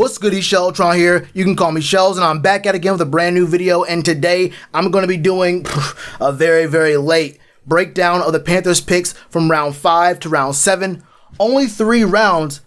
What's good, Shellitronnn here. You can call me Shells, and I'm back at it again with a brand new video. And today I'm going to be doing a very late breakdown of the Panthers picks from round 5 to round 7. Only 3 rounds,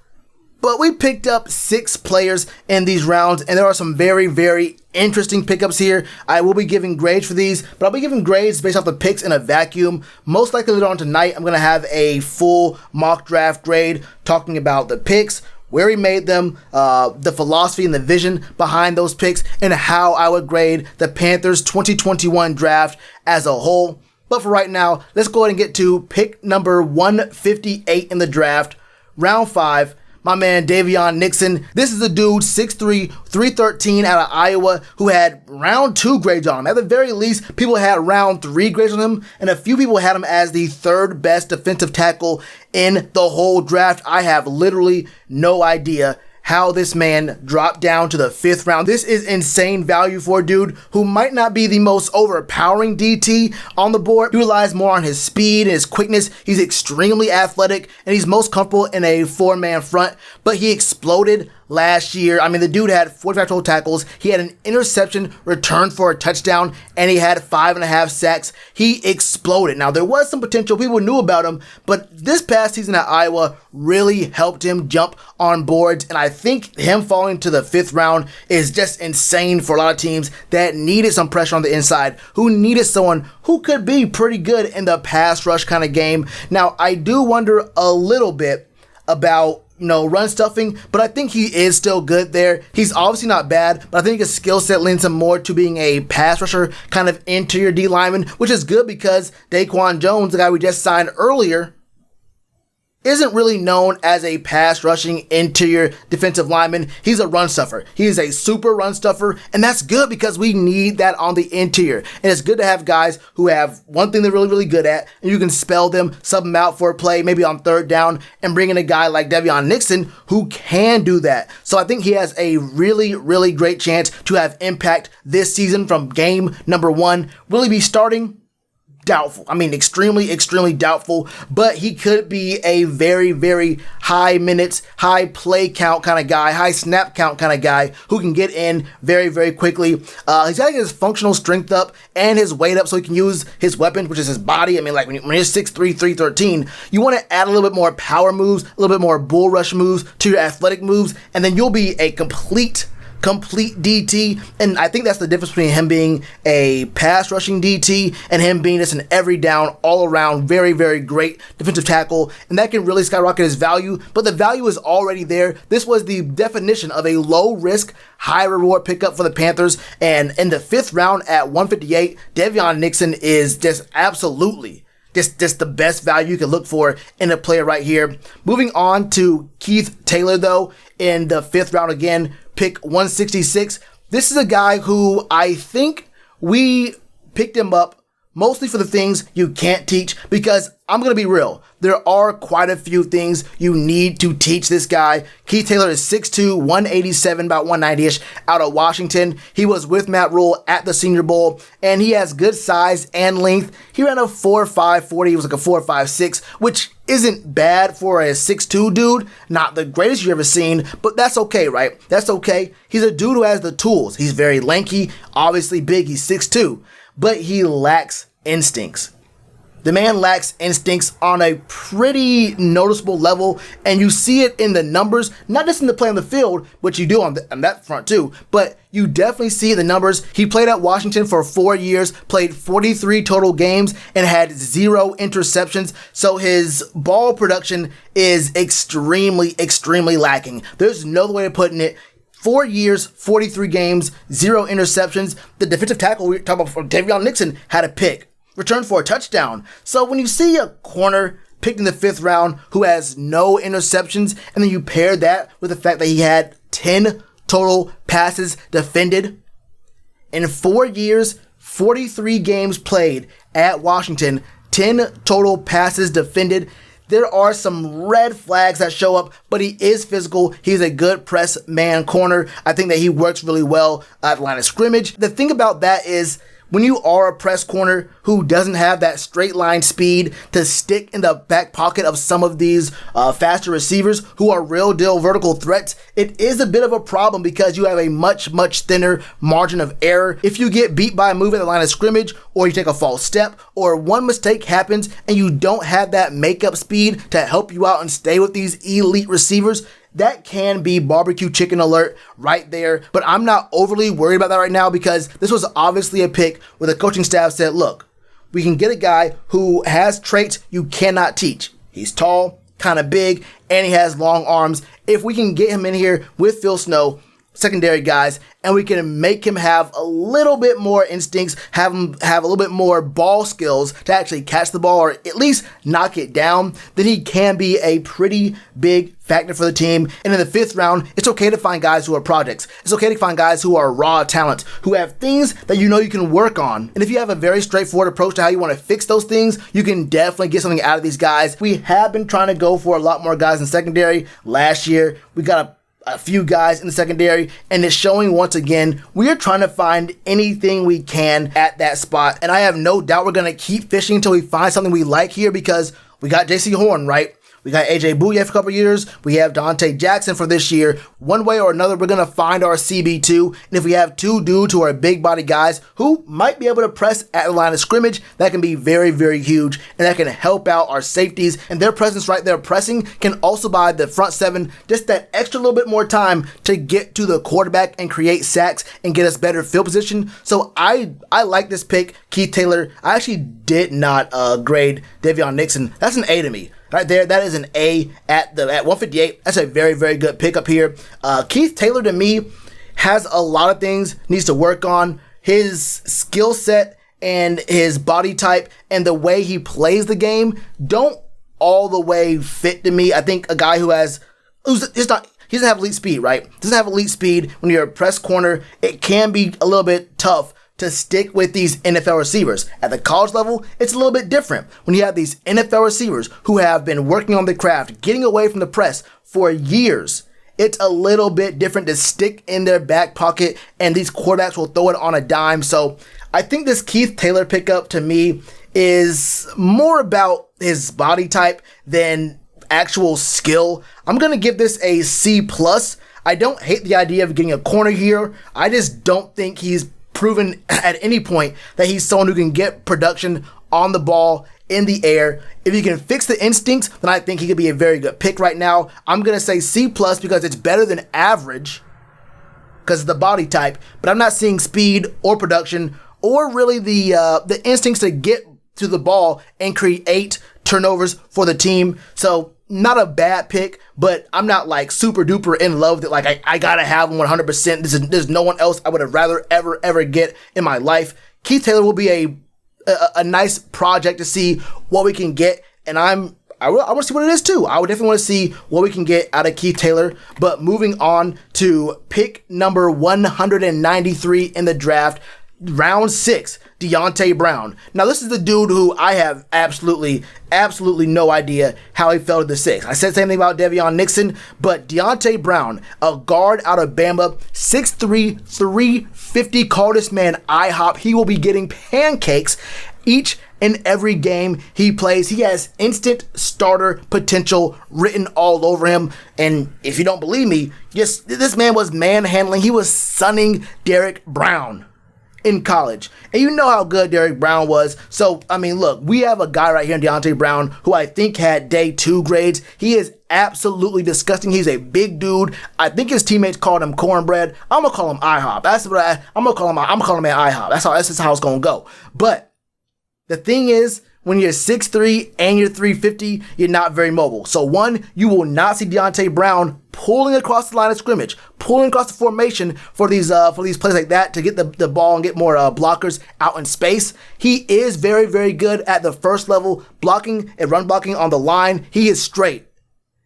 but we picked up 6 players in these rounds, and there are some very interesting pickups here. I will be giving grades for these, but I'll be giving grades based off the picks in a vacuum. Most likely later on tonight, I'm going to have a full mock draft grade talking about the picks, where he made them, the philosophy and the vision behind those picks, and how I would grade the Panthers 2021 draft as a whole. But for right now, let's go ahead and get to pick number 158 in the draft, round 5. My man, Daviyon Nixon. This is a dude, 6'3", 313 out of Iowa, who had round 2 grades on him. At the very least, people had round 3 grades on him, and a few people had him as the 3rd best defensive tackle in the whole draft. I have literally no idea how this man dropped down to the 5th round. This is insane value for a dude who might not be the most overpowering DT on the board. He relies more on his speed and his quickness. He's extremely athletic, and he's most comfortable in a 4-man front, but he exploded last year. I mean, the dude had 45 total tackles. He had an interception returned for a touchdown, and he had 5.5 sacks. He exploded. Now, there was some potential. People knew about him, but this past season at Iowa really helped him jump on boards, and I think him falling to the 5th round is just insane for a lot of teams that needed some pressure on the inside, who needed someone who could be pretty good in the pass rush kind of game. Now, I do wonder a little bit about run stuffing, but I think he is still good there. He's obviously not bad, but I think his skill set lends him more to being a pass rusher, kind of interior D lineman, which is good because Daquan Jones, the guy we just signed earlier, isn't really known as a pass rushing interior defensive lineman. He's a run stuffer. He is a super run stuffer, and that's good because we need that on the interior. And it's good to have guys who have one thing they're really good at, and you can spell them, sub them out for a play, maybe on 3rd down, and bring in a guy like Devion Nixon who can do that. So I think he has a really great chance to have impact this season from game number 1. Will he be starting? Doubtful. I mean, extremely doubtful, but he could be a very high minutes, high play count kind of guy, high snap count kind of guy who can get in very quickly. He's got to get his functional strength up and his weight up so he can use his weapon, which is his body. I mean, like when you're 6'3", 313, you want to add a little bit more power moves, a little bit more bull rush moves to your athletic moves, and then you'll be a complete DT, and I think that's the difference between him being a pass rushing DT and him being just an every down, all around, very great defensive tackle, and that can really skyrocket his value, but the value is already there. This was the definition of a low risk, high reward pickup for the Panthers, and in the 5th round at 158, Daviyon Nixon is just absolutely just the best value you can look for in a player right here. Moving on to Keith Taylor, though, in the 5th round again, pick 166. This is a guy who I think we picked him up mostly for the things you can't teach, because I'm going to be real. There are quite a few things you need to teach this guy. Keith Taylor is 6'2", 187, about 190-ish, out of Washington. He was with Matt Rule at the Senior Bowl, and he has good size and length. He ran a 4.5 40. He was like a 4.56, which isn't bad for a 6'2 dude. Not the greatest you've ever seen, but that's okay, right? That's okay. He's a dude who has the tools. He's very lanky, obviously big. He's 6'2", but he lacks instincts. The man lacks instincts on a pretty noticeable level, and you see it in the numbers, not just in the play on the field, which you do on that front too, but you definitely see the numbers. He played at Washington for 4 years, played 43 total games, and had 0 interceptions, so his ball production is extremely lacking. There's no other way of putting it. 4 years, 43 games, 0 interceptions. The defensive tackle we talked about, Davion Nixon, had a pick, returned for a touchdown. So when you see a corner picked in the 5th round who has no interceptions, and then you pair that with the fact that he had 10 total passes defended in 4 years, 43 games played at Washington, 10 total passes defended, there are some red flags that show up, but he is physical. He's a good press man corner. I think that he works really well at the line of scrimmage. The thing about that is when you are a press corner who doesn't have that straight line speed to stick in the back pocket of some of these faster receivers who are real deal vertical threats, it is a bit of a problem because you have a much thinner margin of error. If you get beat by a move at the line of scrimmage, or you take a false step, or one mistake happens and you don't have that makeup speed to help you out and stay with these elite receivers, that can be barbecue chicken alert right there. But I'm not overly worried about that right now because this was obviously a pick where the coaching staff said, look, we can get a guy who has traits you cannot teach. He's tall, kind of big, and he has long arms. If we can get him in here with Phil Snow, secondary guys, and we can make him have a little bit more instincts, have him have a little bit more ball skills to actually catch the ball or at least knock it down, then he can be a pretty big factor for the team. And in the 5th round, it's okay to find guys who are projects. It's okay to find guys who are raw talent, who have things that you know you can work on. And if you have a very straightforward approach to how you want to fix those things, you can definitely get something out of these guys. We have been trying to go for a lot more guys in secondary. Last year, we got a few guys in the secondary, and it's showing once again we are trying to find anything we can at that spot. And I have no doubt we're going to keep fishing until we find something we like here because we got JC Horn, right? We got AJ Bouye for a couple years. We have Dante Jackson for this year. One way or another, we're going to find our CB2. And if we have two dudes who are big body guys who might be able to press at the line of scrimmage, that can be very huge. And that can help out our safeties. And their presence right there pressing can also buy the front 7 just that extra little bit more time to get to the quarterback and create sacks and get us better field position. So I like this pick, Keith Taylor. I actually did not grade Davion Nixon. That's an A to me. Right there, that is an A at 158. That's a very good pickup here. Keith Taylor, to me, has a lot of things needs to work on. His skill set and his body type and the way he plays the game don't all the way fit to me. I think a guy he doesn't have elite speed, right? Doesn't have elite speed. When you're a press corner, it can be a little bit tough to stick with these NFL receivers. At the college level, it's a little bit different. When you have these NFL receivers who have been working on the craft, getting away from the press for years, it's a little bit different to stick in their back pocket, and these quarterbacks will throw it on a dime. So I think this Keith Taylor pickup to me is more about his body type than actual skill. I'm going to give this a C+. I don't hate the idea of getting a corner here. I just don't think he's proven at any point that he's someone who can get production on the ball in the air. If he can fix the instincts, then I think he could be a very good pick right now. I'm going to say C+ because it's better than average because of the body type, but I'm not seeing speed or production or really the instincts to get to the ball and create turnovers for the team. So not a bad pick, but I'm not like super duper in love that like I gotta have him 100%. There's no one else I would have rather ever get in my life. Keith Taylor will be a nice project to see what we can get, and I want to see what it is too. I would definitely want to see what we can get out of Keith Taylor. But moving on to pick number 193 in the draft, round 6, Deonte Brown. Now, this is the dude who I have absolutely no idea how he fell to the 6. I said the same thing about Daviyon Nixon, but Deonte Brown, a guard out of Bama, 6'3", 350, call this man IHOP. He will be getting pancakes each and every game he plays. He has instant starter potential written all over him. And if you don't believe me, just this man was manhandling. He was sunning Derrick Brown in college. And you know how good Derrick Brown was. So, I mean, look, we have a guy right here in Deonte Brown who I think had day 2 grades. He is absolutely disgusting. He's a big dude. I think his teammates called him cornbread. I'm going to call him IHOP. That's what I'm going to call him. I'm calling him IHOP. That's just how it's going to go. But the thing is, when you're 6'3" and you're 350, you're not very mobile. So one, you will not see Deonte Brown pulling across the line of scrimmage, pulling across the formation for these plays like that to get the ball and get more blockers out in space. He is very good at the first level blocking and run blocking on the line. He is straight.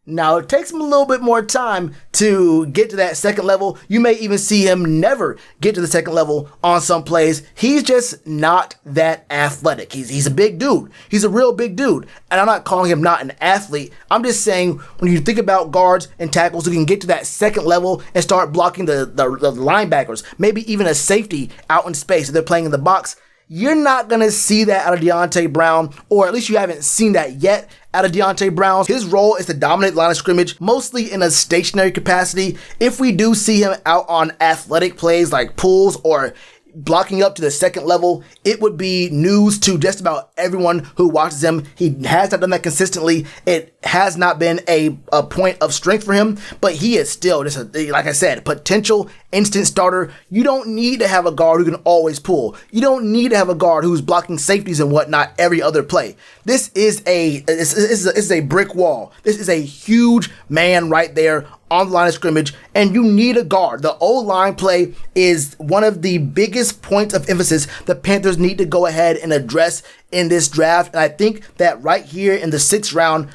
Now, it takes him a little bit more time to get to that second level. You may even see him never get to the second level on some plays. He's just not that athletic. He's a big dude. He's a real big dude. And I'm not calling him not an athlete. I'm just saying when you think about guards and tackles who can get to that second level and start blocking the linebackers, maybe even a safety out in space if they're playing in the box, You're not going to see that out of Deonte Brown, or at least you haven't seen that yet out of Deonte Brown. His role is to dominate the line of scrimmage, mostly in a stationary capacity. If we do see him out on athletic plays like pulls or blocking up to the second level, it would be news to just about everyone who watches him. He has not done that consistently. It has not been a point of strength for him, but he is still just like I said, potential instant starter. You don't need to have a guard who can always pull. You don't need to have a guard who's blocking safeties and whatnot every other play. This is a brick wall. This is a huge man right there on the line of scrimmage, and you need a guard. The O-line play is one of the biggest points of emphasis the Panthers need to go ahead and address in this draft. And I think that right here in the 6th round,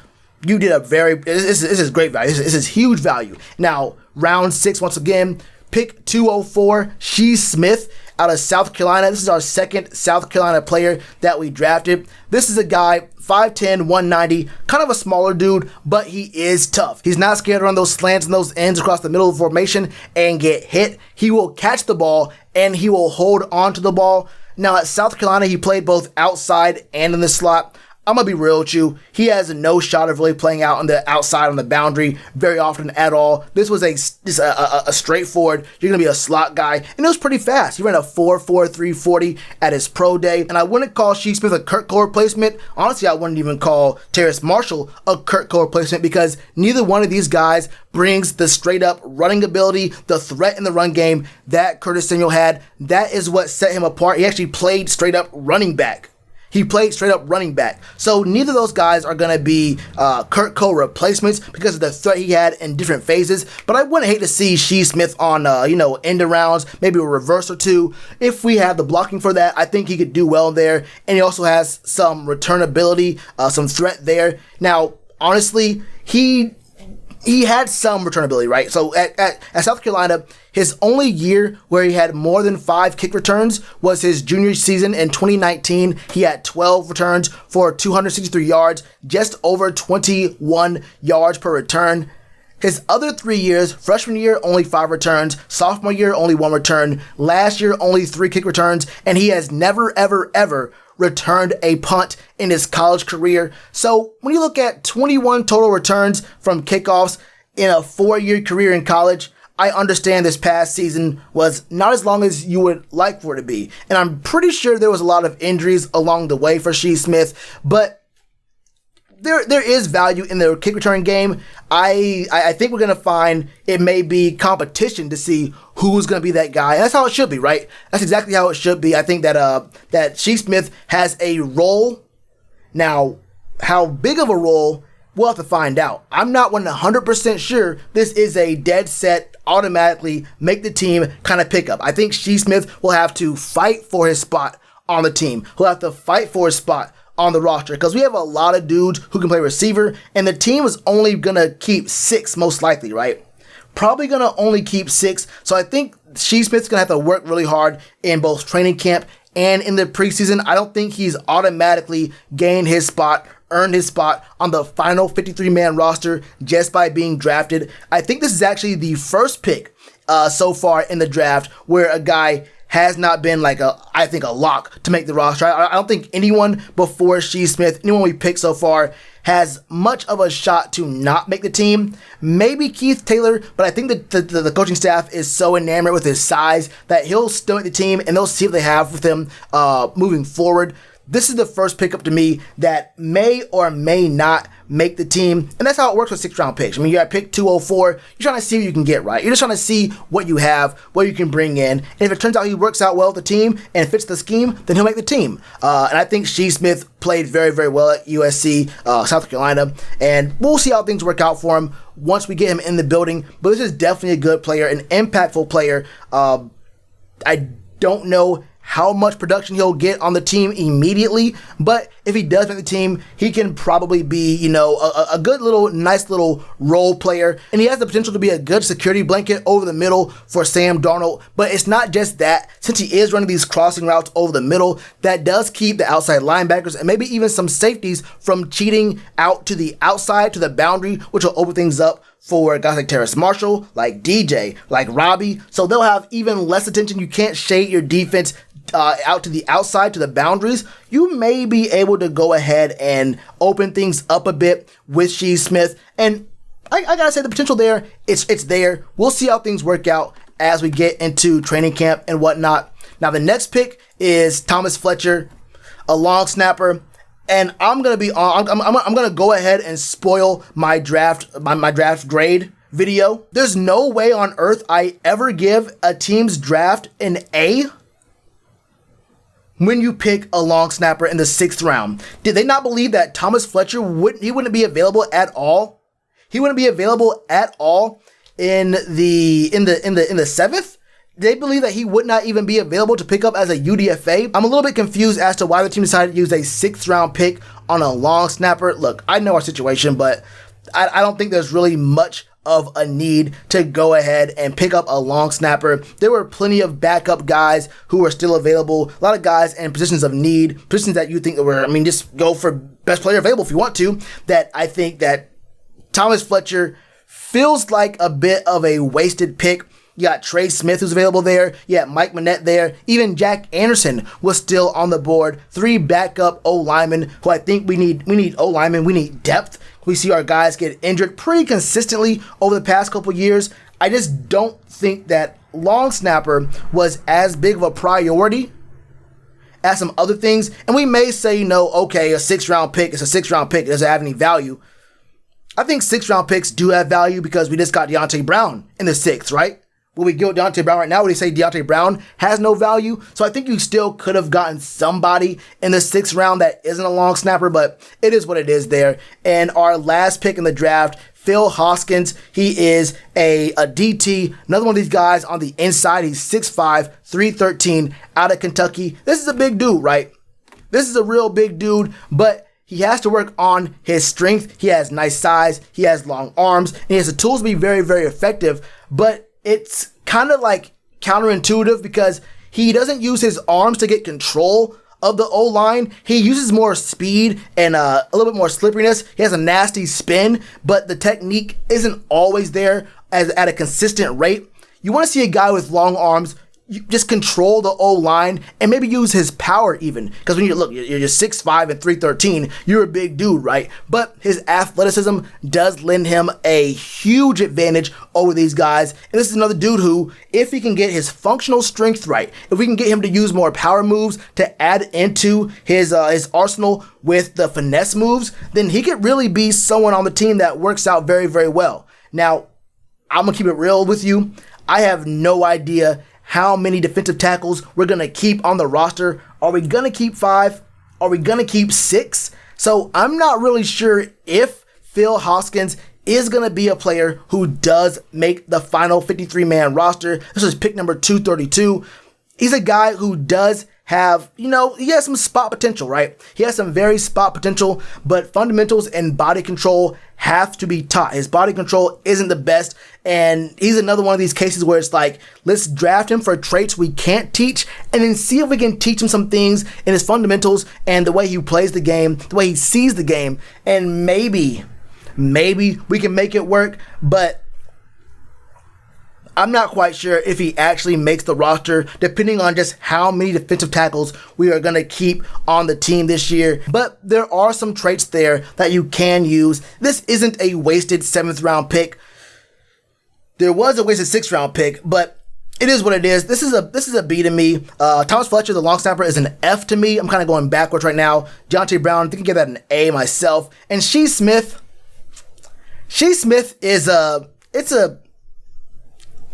you did this is great value. This is huge value. Now, round 6, once again, pick 204, Shi Smith out of South Carolina. This is our 2nd South Carolina player that we drafted. This is a guy, 5'10", 190, kind of a smaller dude, but he is tough. He's not scared to run those slants and those ends across the middle of the formation and get hit. He will catch the ball and he will hold on to the ball. Now at South Carolina, he played both outside and in the slot. I'm going to be real with you. He has no shot of really playing out on the outside on the boundary very often at all. This was a straightforward, you're going to be a slot guy. And it was pretty fast. He ran a 4.43 40 at his pro day. And I wouldn't call Shi Smith a Kurt Cole replacement. Honestly, I wouldn't even call Terrace Marshall a Kurt Cole replacement because neither one of these guys brings the straight up running ability, the threat in the run game that Curtis Samuel had. That is what set him apart. He actually played straight up running back. He played straight up running back. So neither of those guys are going to be Kurt Cole replacements because of the threat he had in different phases. But I wouldn't hate to see Shi Smith on, end arounds, maybe a reverse or two. If we have the blocking for that, I think he could do well there. And he also has some return ability, some threat there. Now, honestly, he had some return ability, right? So at South Carolina, his only year where he had more than 5 kick returns was his junior season in 2019. He had 12 returns for 263 yards, just over 21 yards per return. His other 3 years, freshman year, only 5 returns, sophomore year, only 1 return, last year, only 3 kick returns, and he has never, ever, ever returned a punt in his college career. So when you look at 21 total returns from kickoffs in a 4-year career in college, I understand this past season was not as long as you would like for it to be. And I'm pretty sure there was a lot of injuries along the way for Shi Smith, but there is value in the kick return game. I think we're going to find it may be competition to see who's going to be that guy. That's how it should be, right? That's exactly how it should be. I think that Shi Smith has a role. Now, how big of a role, we'll have to find out. I'm not 100% sure this is a dead set, automatically make the team kind of pickup. I think Shi Smith will have to fight for his spot on the team. He'll have to fight for his spot on the roster because we have a lot of dudes who can play receiver, and the team is only going to keep 6 most likely, right? Probably going to only keep 6. So I think Shi Smith's going to have to work really hard in both training camp and in the preseason. I don't think he's automatically gained his spot, earned his spot on the final 53-man roster just by being drafted. I think this is actually the first pick so far in the draft where a guy has not been like a lock to make the roster. I don't think anyone before Shi Smith, anyone we picked so far, has much of a shot to not make the team. Maybe Keith Taylor, but I think that the coaching staff is so enamored with his size that he'll still make the team, and they'll see what they have with him moving forward. This is the first pickup to me that may or may not make the team. And that's how it works with 6th round picks. I mean, you got pick 204. You're trying to see what you can get, right? You're just trying to see what you have, what you can bring in. And if it turns out he works out well with the team and fits the scheme, then he'll make the team. And I think Shi Smith played very, very well at USC, South Carolina. And we'll see how things work out for him once we get him in the building. But this is definitely a good player, an impactful player. I don't know how much production he'll get on the team immediately, but if he does make the team, he can probably be, a good little, nice little role player, and he has the potential to be a good security blanket over the middle for Sam Darnold. But it's not just that. Since he is running these crossing routes over the middle, that does keep the outside linebackers and maybe even some safeties from cheating out to the outside, to the boundary, which will open things up for guys like Terrace Marshall, like DJ, like Robbie. So they'll have even less attention. You can't shade your defense out to the outside, to the boundaries, you may be able to go ahead and open things up a bit with Shi Smith. And I gotta say, the potential there, it's there. We'll see how things work out as we get into training camp and whatnot. Now, the next pick is Thomas Fletcher, a long snapper. And I'm gonna go ahead and spoil my draft grade video. There's no way on earth I ever give a team's draft an A when you pick a long snapper in the 6th round. Did they not believe that Thomas Fletcher wouldn't be available at all? He wouldn't be available at all in the 7th? They believe that he would not even be available to pick up as a UDFA. I'm a little bit confused as to why the team decided to use a 6th round pick on a long snapper. Look, I know our situation, but I don't think there's really much of a need to go ahead and pick up a long snapper. There were plenty of backup guys who were still available. A lot of guys in positions of need, positions that you think were, just go for best player available if you want to, that I think that Thomas Fletcher feels like a bit of a wasted pick. You got Shi Smith who's available there. You got Mike Manette there. Even Jack Anderson was still on the board. 3 backup O-linemen who I think we need O-linemen. We need depth. We see our guys get injured pretty consistently over the past couple years. I just don't think that long snapper was as big of a priority as some other things. And we may say, okay, a 6th round pick is a 6th round pick. It doesn't have any value. I think 6th round picks do have value because we just got Deonte Brown in the 6th, right? Will we go Deonte Brown right now? Would he say Deonte Brown has no value? So I think you still could have gotten somebody in the 6th round that isn't a long snapper, but it is what it is there. And our last pick in the draft, Phil Hoskins, he is a DT, another one of these guys on the inside. He's 6'5", 313, out of Kentucky. This is a big dude, right? This is a real big dude, but he has to work on his strength. He has nice size. He has long arms. And he has the tools to be very, very effective, but it's kind of like counterintuitive because he doesn't use his arms to get control of the O-line. He uses more speed and a little bit more slipperiness. He has a nasty spin, but the technique isn't always there at a consistent rate. You want to see a guy with long arms just control the O-line and maybe use his power even. Because when you're 6'5" and 313, you're a big dude, right? But his athleticism does lend him a huge advantage over these guys. And this is another dude who, if he can get his functional strength right, if we can get him to use more power moves to add into his arsenal with the finesse moves, then he could really be someone on the team that works out very, very well. Now, I'm going to keep it real with you. I have no idea how many defensive tackles we're going to keep on the roster. Are we going to keep 5? Are we going to keep 6? So I'm not really sure if Phil Hoskins is going to be a player who does make the final 53-man roster. This is pick number 232. He's a guy who does have, he has some spot potential, right? He has some very spot potential, but fundamentals and body control have to be taught. His body control isn't the best, and he's another one of these cases where it's like, let's draft him for traits we can't teach, and then see if we can teach him some things in his fundamentals and the way he plays the game, the way he sees the game, and maybe we can make it work, but I'm not quite sure if he actually makes the roster, depending on just how many defensive tackles we are going to keep on the team this year. But there are some traits there that you can use. This isn't a wasted 7th round pick. There was a wasted 6th round pick, but it is what it is. This is a B to me. Thomas Fletcher, the long snapper, is an F to me. I'm kind of going backwards right now. Deonte Brown, I think I give that an A myself. And Shi Smith is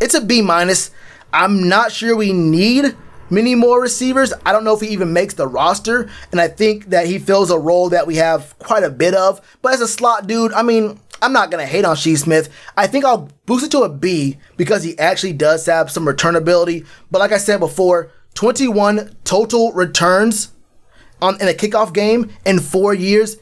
it's a B minus. I'm not sure we need many more receivers. I don't know if he even makes the roster, and I think that he fills a role that we have quite a bit of. But as a slot dude, I'm not going to hate on Shi Smith. I think I'll boost it to a B because he actually does have some returnability. But like I said before, 21 total returns in a kickoff game in 4 years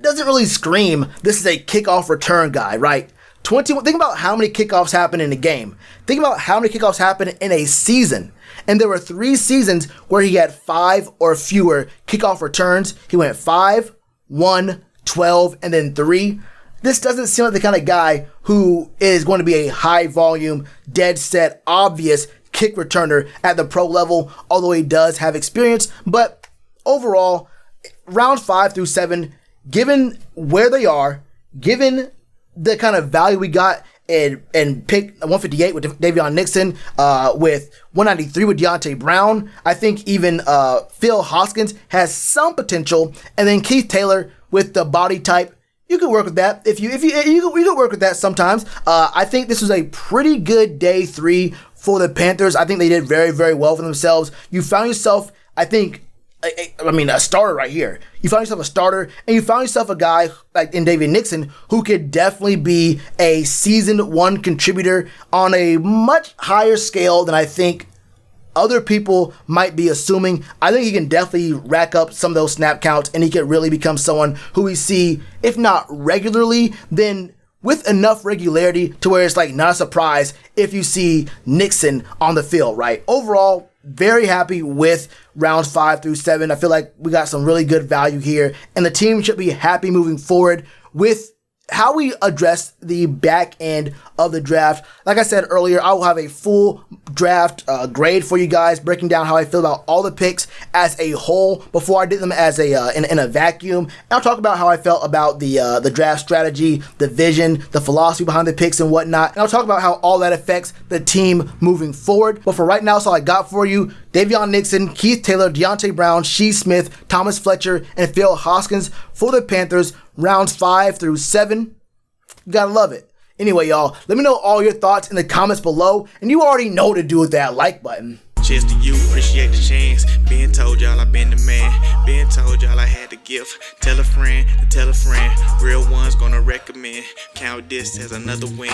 doesn't really scream this is a kickoff return guy, right? 21. Think about how many kickoffs happen in a game. Think about how many kickoffs happen in a season. And there were 3 seasons where he had 5 or fewer kickoff returns. He went 5, 1, 12, and then 3. This doesn't seem like the kind of guy who is going to be a high volume, dead set, obvious kick returner at the pro level, although he does have experience. But overall, rounds 5 through 7, given where they are, given the kind of value we got and pick 158 with Davion Nixon, with 193 with Deonte Brown, I think even Phil Hoskins has some potential, and then Keith Taylor with the body type. You could work with that you could work with that sometimes. I think this was a pretty good day 3 for the Panthers. I think they did very, very well for themselves. You found yourself, I think, a starter right here. You found yourself a starter, and you found yourself a guy like in Davion Nixon who could definitely be a season 1 contributor on a much higher scale than I think other people might be assuming. I think he can definitely rack up some of those snap counts, and he can really become someone who we see, if not regularly, then with enough regularity to where it's like not a surprise if you see Nixon on the field, right? Overall, very happy with rounds 5 through 7. I feel like we got some really good value here, and the team should be happy moving forward with how we address the back end of the draft. Like I said earlier, I will have a full draft grade for you guys, breaking down how I feel about all the picks as a whole before I did them as a in a vacuum. And I'll talk about how I felt about the draft strategy, the vision, the philosophy behind the picks and whatnot. And I'll talk about how all that affects the team moving forward. But for right now, that's all I got for you. Daviyon Nixon, Keith Taylor, Deonte Brown, Shi Smith, Thomas Fletcher, and Phil Hoskins for the Panthers, rounds 5 through 7. You gotta love it. Anyway, y'all, let me know all your thoughts in the comments below, and you already know what to do with that like button. Cheers to you, appreciate the chance. Been told y'all I been the man. Been told y'all I had the gift. Tell a friend to tell a friend. Real ones gonna recommend. Count this as another win.